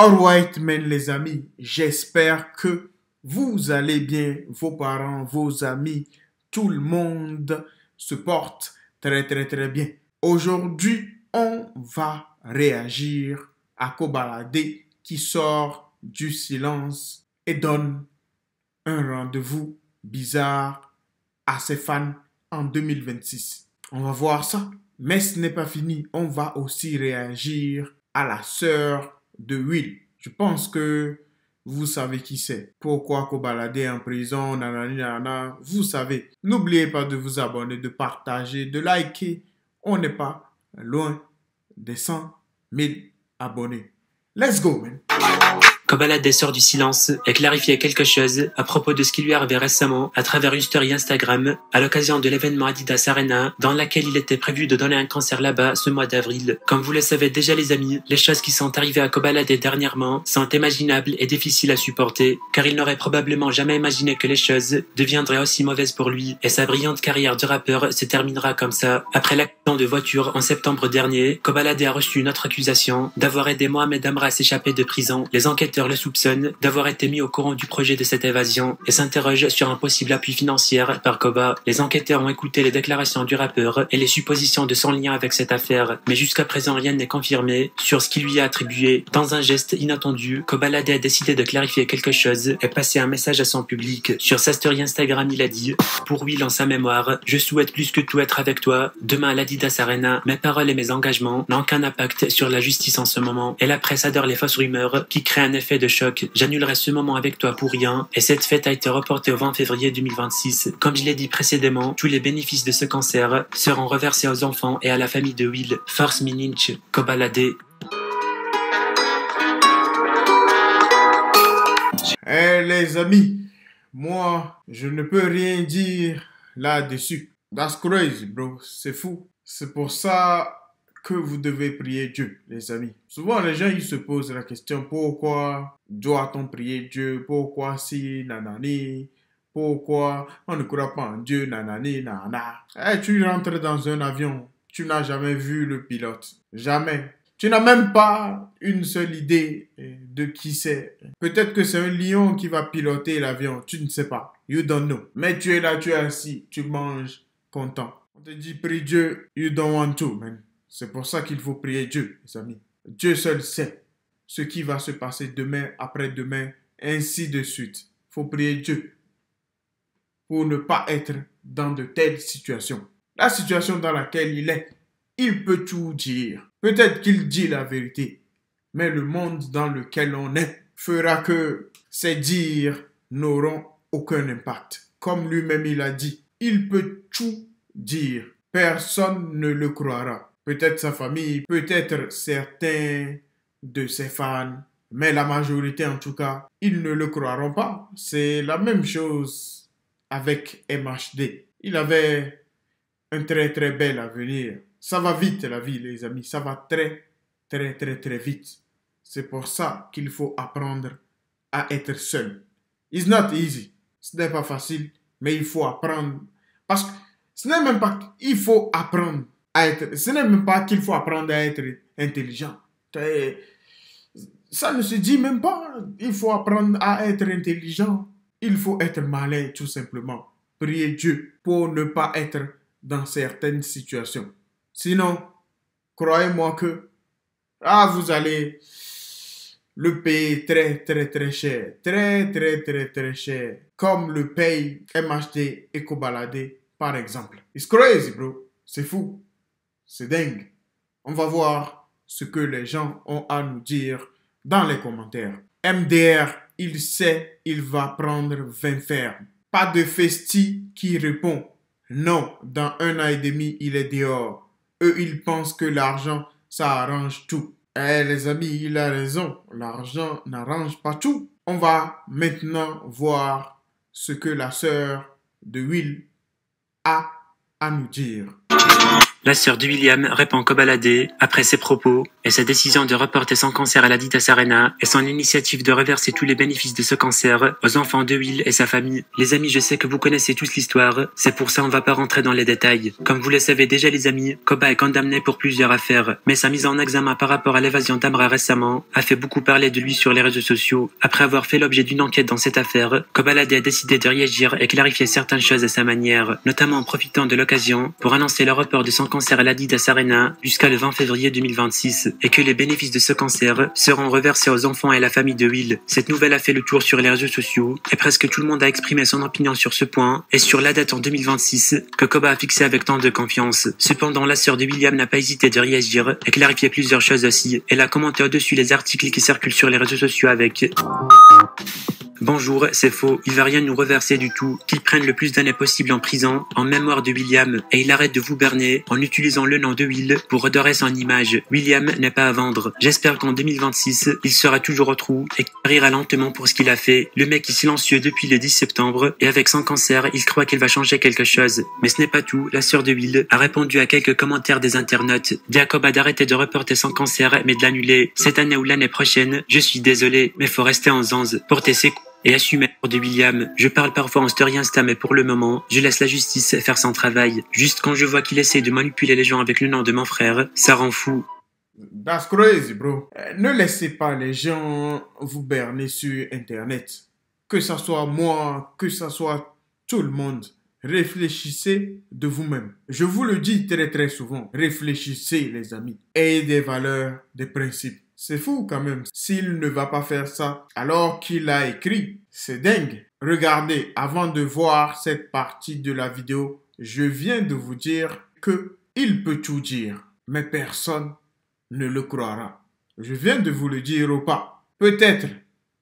Alright, men les amis, j'espère que vous allez bien, vos parents, vos amis, tout le monde se porte très bien. Aujourd'hui, on va réagir à Kobalade qui sort du silence et donne un rendez-vous bizarre à ses fans en 2026. On va voir ça. Mais ce n'est pas fini, on va aussi réagir à la sœur de Will. Je pense que vous savez qui c'est. Pourquoi Kobalade est en prison, nanani nanana, vous savez. N'oubliez pas de vous abonner, de partager, de liker. On n'est pas loin des 100 000 abonnés. Let's go, man. Kobalade sort du silence et clarifie quelque chose à propos de ce qui lui arrivait récemment à travers une story Instagram à l'occasion de l'événement Adidas Arena dans laquelle il était prévu de donner un concert là-bas ce mois d'avril. Comme vous le savez déjà les amis, les choses qui sont arrivées à Kobalade dernièrement sont imaginables et difficiles à supporter car il n'aurait probablement jamais imaginé que les choses deviendraient aussi mauvaises pour lui et sa brillante carrière de rappeur se terminera comme ça. Après l'accident de voiture en septembre dernier, Kobalade a reçu une autre accusation d'avoir aidé Mohamed Amra à s'échapper de prison. Les enquêteurs le soupçonnent d'avoir été mis au courant du projet de cette évasion et s'interrogent sur un possible appui financier par Koba. Les enquêteurs ont écouté les déclarations du rappeur et les suppositions de son lien avec cette affaire, mais jusqu'à présent rien n'est confirmé sur ce qui lui est attribué. Dans un geste inattendu, Kobalade a décidé de clarifier quelque chose et passer un message à son public. Sur sa story Instagram, il a dit « Pour Will en sa mémoire, je souhaite plus que tout être avec toi. Demain à l'Adidas Arena, mes paroles et mes engagements n'ont aucun impact sur la justice en ce moment. Et la presse adore les fausses rumeurs qui créent un effet de choc. J'annulerai ce moment avec toi pour rien et cette fête a été reportée au 20 février 2026. Comme je l'ai dit précédemment, tous les bénéfices de ce concert seront reversés aux enfants et à la famille de Will. Force Mininch, Kobalade. » Les amis, moi, je ne peux rien dire là-dessus. That's crazy, bro. C'est fou. C'est pour ça que vous devez prier Dieu, les amis. Souvent, les gens, ils se posent la question, pourquoi doit-on prier Dieu? Pourquoi si, nanani? Pourquoi on ne croit pas en Dieu, nanani, nana? Tu rentres dans un avion, tu n'as jamais vu le pilote. Jamais. Tu n'as même pas une seule idée de qui c'est. Peut-être que c'est un lion qui va piloter l'avion, tu ne sais pas. You don't know. Mais tu es là, tu es assis, tu manges, content. On te dit, prie Dieu, you don't want to, man. C'est pour ça qu'il faut prier Dieu, les amis. Dieu seul sait ce qui va se passer demain, après-demain, ainsi de suite. Il faut prier Dieu pour ne pas être dans de telles situations. La situation dans laquelle il est, il peut tout dire. Peut-être qu'il dit la vérité, mais le monde dans lequel on est fera que ces dires n'auront aucun impact. Comme lui-même il a dit, il peut tout dire. Personne ne le croira. Peut-être sa famille, peut-être certains de ses fans, mais la majorité en tout cas, ils ne le croiront pas. C'est la même chose avec MHD. Il avait un très bel avenir. Ça va vite la vie les amis, ça va très vite. C'est pour ça qu'il faut apprendre à être seul. It's not easy. Ce n'est pas facile, mais il faut apprendre. Parce que ce n'est même pas qu'il faut apprendre à être, ce n'est même pas qu'il faut apprendre à être intelligent. Ça ne se dit même pas. Il faut apprendre à être intelligent. Il faut être malin, tout simplement. Prier Dieu pour ne pas être dans certaines situations. Sinon, croyez-moi que vous allez le payer très cher. Très cher. Comme le paye MHD et Kobalade, par exemple. It's crazy, bro. C'est fou. C'est dingue. On va voir ce que les gens ont à nous dire dans les commentaires. MDR, il sait, il va prendre 20 fermes. Pas de Festi qui répond. Non, dans 1 an et demi, il est dehors. Eux, ils pensent que l'argent, ça arrange tout. Les amis, il a raison. L'argent n'arrange pas tout. On va maintenant voir ce que la sœur de Will a à nous dire. La sœur de William répond Kobalade après ses propos et sa décision de reporter son concert à l'Adidas Arena et son initiative de reverser tous les bénéfices de ce concert aux enfants de Will et sa famille. Les amis, je sais que vous connaissez tous l'histoire, c'est pour ça on va pas rentrer dans les détails. Comme vous le savez déjà les amis, Koba est condamné pour plusieurs affaires, mais sa mise en examen par rapport à l'évasion d'Amra récemment a fait beaucoup parler de lui sur les réseaux sociaux. Après avoir fait l'objet d'une enquête dans cette affaire, Kobalade a décidé de réagir et clarifier certaines choses à sa manière, notamment en profitant de l'occasion pour annoncer le report de son concert à l'Adidas Arena jusqu'à le 20 février 2026 et que les bénéfices de ce concert seront reversés aux enfants et la famille de Will. Cette nouvelle a fait le tour sur les réseaux sociaux et presque tout le monde a exprimé son opinion sur ce point et sur la date en 2026 que Koba a fixé avec tant de confiance. Cependant, la sœur de William n'a pas hésité de réagir et clarifier plusieurs choses aussi. Elle a commenté au-dessus les articles qui circulent sur les réseaux sociaux avec: Bonjour, c'est faux, il va rien nous reverser du tout. Qu'il prenne le plus d'années possible en prison, en mémoire de William, et il arrête de vous berner en utilisant le nom de Will pour redorer son image. William n'est pas à vendre. J'espère qu'en 2026, il sera toujours au trou et qu'il rira lentement pour ce qu'il a fait. Le mec est silencieux depuis le 10 septembre, et avec son cancer, il croit qu'il va changer quelque chose. Mais ce n'est pas tout, la sœur de Will a répondu à quelques commentaires des internautes. Dit à Koba d'arrêter de reporter son cancer, mais de l'annuler. Cette année ou l'année prochaine, je suis désolé, mais faut rester en zanze. Porter ses coups et assumer de William. Je parle parfois en story Insta, mais pour le moment, je laisse la justice faire son travail. Juste quand je vois qu'il essaie de manipuler les gens avec le nom de mon frère, ça rend fou. That's crazy, bro. Ne laissez pas les gens vous berner sur Internet. Que ça soit moi, que ça soit tout le monde. Réfléchissez de vous-même. Je vous le dis très très souvent. Réfléchissez, les amis. Ayez des valeurs, des principes. C'est fou quand même. S'il ne va pas faire ça alors qu'il a écrit, c'est dingue. Regardez, avant de voir cette partie de la vidéo, je viens de vous dire que il peut tout dire, mais personne ne le croira. Je viens de vous le dire ou pas. Peut-être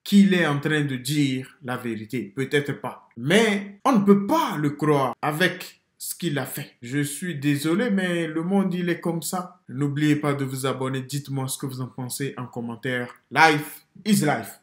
qu'il est en train de dire la vérité, peut-être pas. Mais on ne peut pas le croire avec ce qu'il a fait. Je suis désolé, mais le monde, il est comme ça. N'oubliez pas de vous abonner. Dites-moi ce que vous en pensez en commentaire. Life is life.